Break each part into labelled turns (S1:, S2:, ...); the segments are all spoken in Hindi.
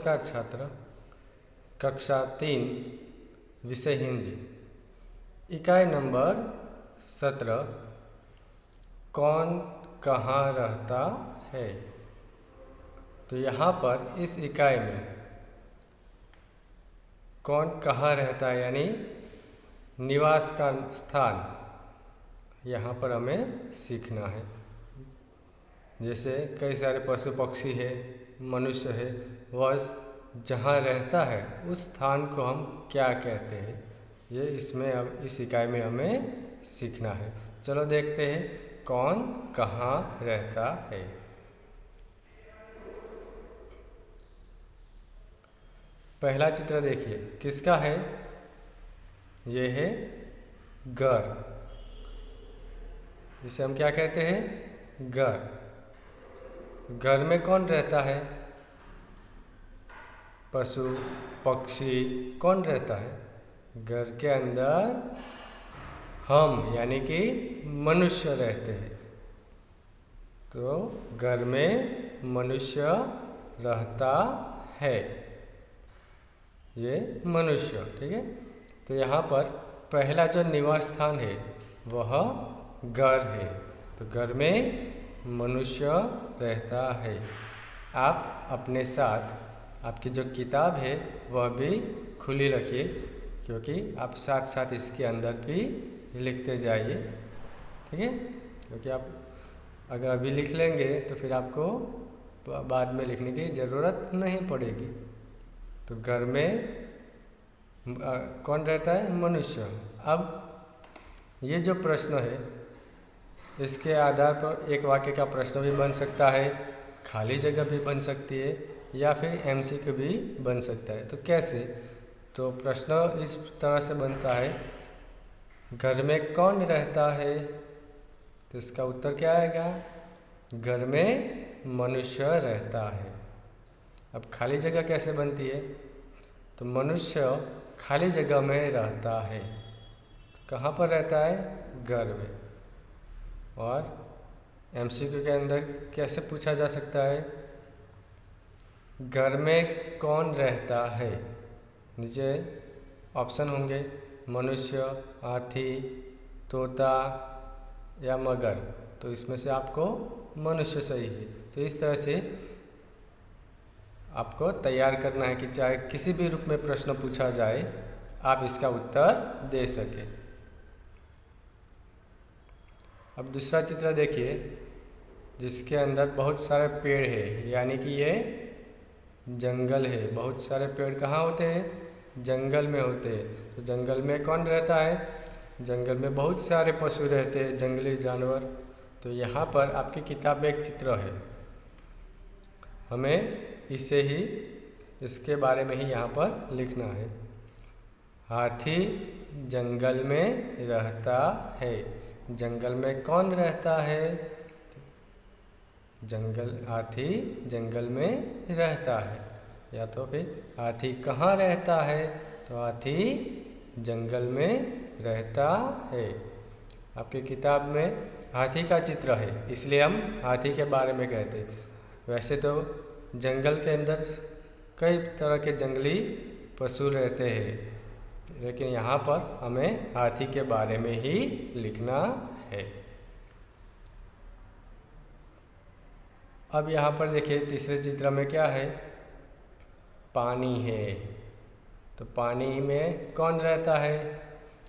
S1: नमस्कार छात्र। कक्षा 3 विषय हिंदी, इकाई नंबर 17 कौन कहाँ रहता है। तो यहाँ पर इस इकाई में कौन कहाँ रहता है यानी निवास का स्थान यहाँ पर हमें सीखना है। जैसे कई सारे पशु पक्षी है, मनुष्य है, वह जहाँ रहता है उस स्थान को हम क्या कहते हैं, ये इसमें अब इस इकाई में हमें सीखना है। चलो देखते हैं कौन कहाँ रहता है। पहला चित्र देखिए, किसका है? ये है घर। इसे हम क्या कहते हैं? घर। घर में कौन रहता है? पशु पक्षी कौन रहता है? घर के अंदर हम यानी कि मनुष्य रहते हैं। तो घर में मनुष्य रहता है, ये मनुष्य, ठीक है। तो यहाँ पर पहला जो निवास स्थान है वह घर है। तो घर में मनुष्य रहता है। आप अपने साथ आपकी जो किताब है वह भी खुली रखिए, क्योंकि आप साथ साथ इसके अंदर भी लिखते जाइए, ठीक है। क्योंकि आप अगर अभी लिख लेंगे तो फिर आपको बाद में लिखने की ज़रूरत नहीं पड़ेगी। तो घर में कौन रहता है? मनुष्य। अब ये जो प्रश्न है इसके आधार पर एक वाक्य का प्रश्न भी बन सकता है, खाली जगह भी बन सकती है, या फिर एमसीक्यू भी बन सकता है। तो कैसे? तो प्रश्न इस तरह से बनता है, घर में कौन रहता है? तो इसका उत्तर क्या आएगा? घर में मनुष्य रहता है। अब खाली जगह कैसे बनती है? तो मनुष्य खाली जगह में रहता है। कहाँ पर रहता है? घर में। और एमसीक्यू के अंदर कैसे पूछा जा सकता है? घर में कौन रहता है? नीचे ऑप्शन होंगे, मनुष्य, हाथी, तोता या मगर। तो इसमें से आपको मनुष्य सही है। तो इस तरह से आपको तैयार करना है कि चाहे किसी भी रूप में प्रश्न पूछा जाए आप इसका उत्तर दे सकें। अब दूसरा चित्र देखिए, जिसके अंदर बहुत सारे पेड़ है, यानी कि ये जंगल है। बहुत सारे पेड़ कहाँ होते हैं? जंगल में होते हैं। तो जंगल में कौन रहता है? जंगल में बहुत सारे पशु रहते हैं, जंगली जानवर। तो यहाँ पर आपकी किताब में एक चित्र है, हमें इसे ही इसके बारे में ही यहाँ पर लिखना है। हाथी जंगल में रहता है। जंगल में कौन रहता है? हाथी जंगल में रहता है। या तो फिर हाथी कहाँ रहता है? तो हाथी जंगल में रहता है। आपकी किताब में हाथी का चित्र है, इसलिए हम हाथी के बारे में कहते हैं। वैसे तो जंगल के अंदर कई तरह के जंगली पशु रहते हैं, लेकिन यहाँ पर हमें हाथी के बारे में ही लिखना है। अब यहाँ पर देखिए, तीसरे चित्र में क्या है? पानी है। तो पानी में कौन रहता है?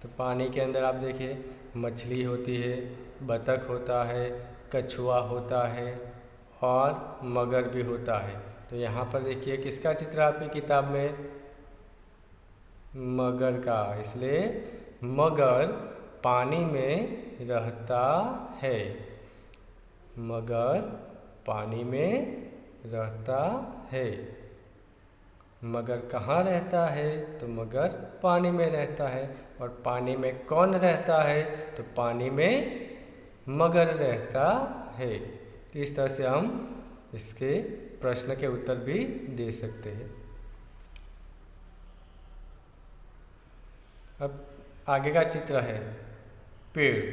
S1: तो पानी के अंदर आप देखिए, मछली होती है, बतख होता है, कछुआ होता है और मगर भी होता है। तो यहाँ पर देखिए, किसका चित्र आपकी किताब में? मगर का। इसलिए मगर पानी में रहता है। मगर पानी में रहता है। मगर कहाँ रहता है? तो मगर पानी में रहता है। और पानी में कौन रहता है? तो पानी में मगर रहता है। इस तरह से हम इसके प्रश्न के उत्तर भी दे सकते हैं। अब आगे का चित्र है पेड़।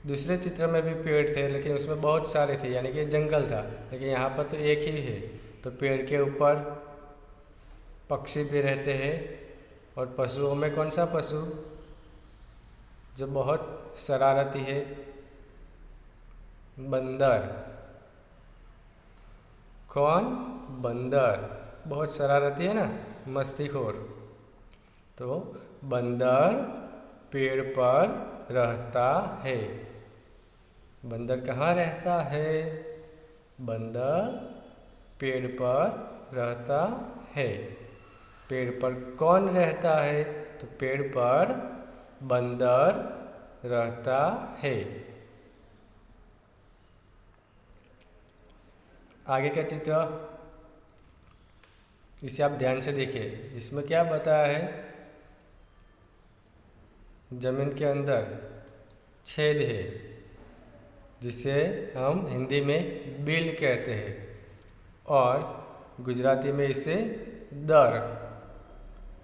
S1: दूसरे चित्र में भी पेड़ थे, लेकिन उसमें बहुत सारे थे, यानी कि जंगल था, लेकिन यहाँ पर तो एक ही है। तो पेड़ के ऊपर पक्षी भी रहते हैं। और पशुओं में कौन सा पशु जो बहुत शरारती है? बंदर। कौन? बंदर। बहुत शरारती है ना, मस्तीखोर। तो बंदर पेड़ पर रहता है। बंदर कहाँ रहता है? बंदर पेड़ पर रहता है। पेड़ पर कौन रहता है? तो पेड़ पर बंदर रहता है। आगे का चित्र, इसे आप ध्यान से देखिए। इसमें क्या बताया है? जमीन के अंदर छेद है, जिसे हम हिंदी में बिल कहते हैं और गुजराती में इसे दर।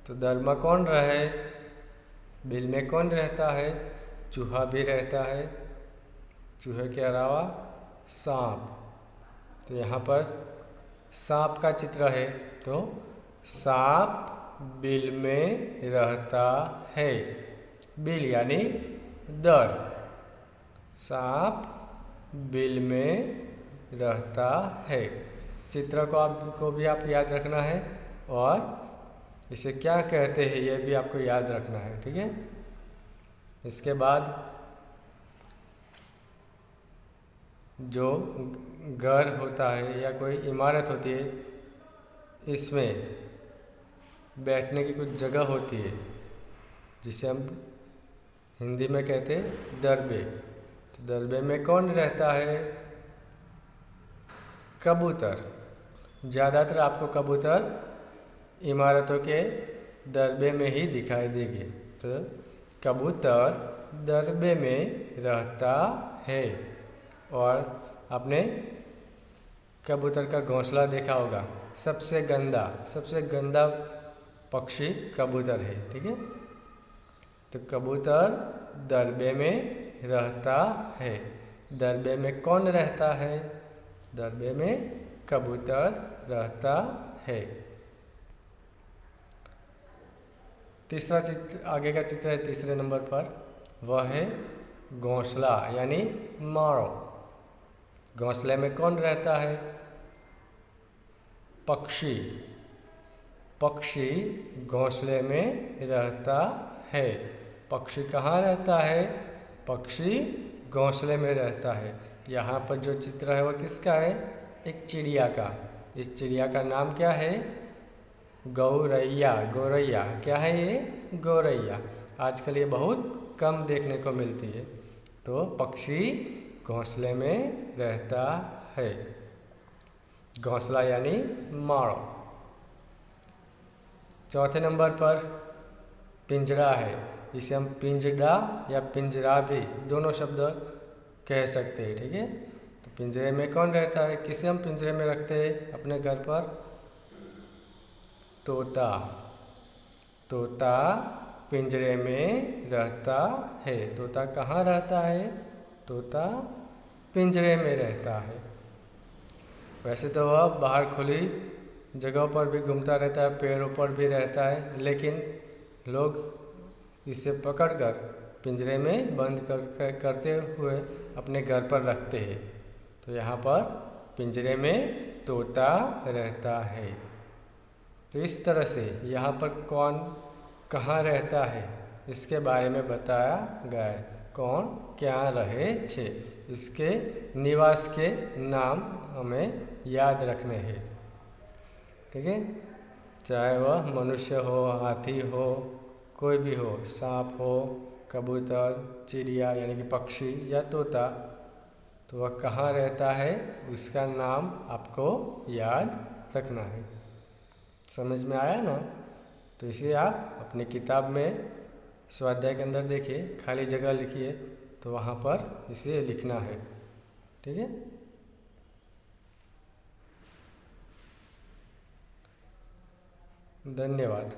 S1: तो दर में कौन रहे? बिल में कौन रहता है? चूहा भी रहता है। चूहे के अलावा सांप। तो यहाँ पर सांप का चित्र है। तो सांप बिल में रहता है। बिल यानी दर। सांप बिल में रहता है। चित्र को आपको भी आप याद रखना है और इसे क्या कहते हैं ये भी आपको याद रखना है, ठीक है। इसके बाद जो घर होता है या कोई इमारत होती है, इसमें बैठने की कुछ जगह होती है जिसे हम हिंदी में कहते हैं दरबे। तो दरबे में कौन रहता है? कबूतर। ज़्यादातर आपको कबूतर इमारतों के दरबे में ही दिखाई देंगे। तो कबूतर दरबे में रहता है। और आपने कबूतर का घोंसला देखा होगा। सबसे गंदा पक्षी कबूतर है, ठीक है। तो कबूतर दरबे में रहता है। दरबे में कौन रहता है? दरबे में कबूतर रहता है। तीसरा चित्र, आगे का चित्र है तीसरे नंबर पर, वह है घोंसला यानी माड़ो। घोंसले में कौन रहता है? पक्षी। पक्षी घोंसले में रहता है। पक्षी कहाँ रहता है? पक्षी घोंसले में रहता है। यहाँ पर जो चित्र है वह किसका है? एक चिड़िया का। इस चिड़िया का नाम क्या है? गौरैया। गौरैया क्या है ये? गौरैया। आजकल ये बहुत कम देखने को मिलती है। तो पक्षी घोंसले में रहता है। घोंसला यानी माड़ो। चौथे नंबर पर पिंजरा है। इसे हम पिंजड़ा या पिंजरा भी दोनों शब्द कह सकते हैं, ठीक है। तो पिंजरे में कौन रहता है? किसे हम पिंजरे में रखते हैं अपने घर पर? तोता। तोता पिंजरे में रहता है। तोता कहाँ रहता है? तोता पिंजरे में रहता है। वैसे तो वह बाहर खुली जगहों पर भी घूमता रहता है, पेड़ों पर भी रहता है, लेकिन लोग इसे पकड़कर पिंजरे में बंद करते हुए अपने घर पर रखते हैं। तो यहाँ पर पिंजरे में तोता रहता है। तो इस तरह से यहाँ पर कौन कहाँ रहता है इसके बारे में बताया गया है। कौन क्या रहे छे, इसके निवास के नाम हमें याद रखने हैं, ठीक है। चाहे वह मनुष्य हो, हाथी हो, कोई भी हो, सांप हो, कबूतर, चिड़िया यानी कि पक्षी या तोता, तो वह कहाँ रहता है उसका नाम आपको याद रखना है। समझ में आया ना? तो इसे आप अपनी किताब में स्वाध्याय के अंदर देखिए, खाली जगह लिखिए, तो वहाँ पर इसे लिखना है, ठीक है। धन्यवाद।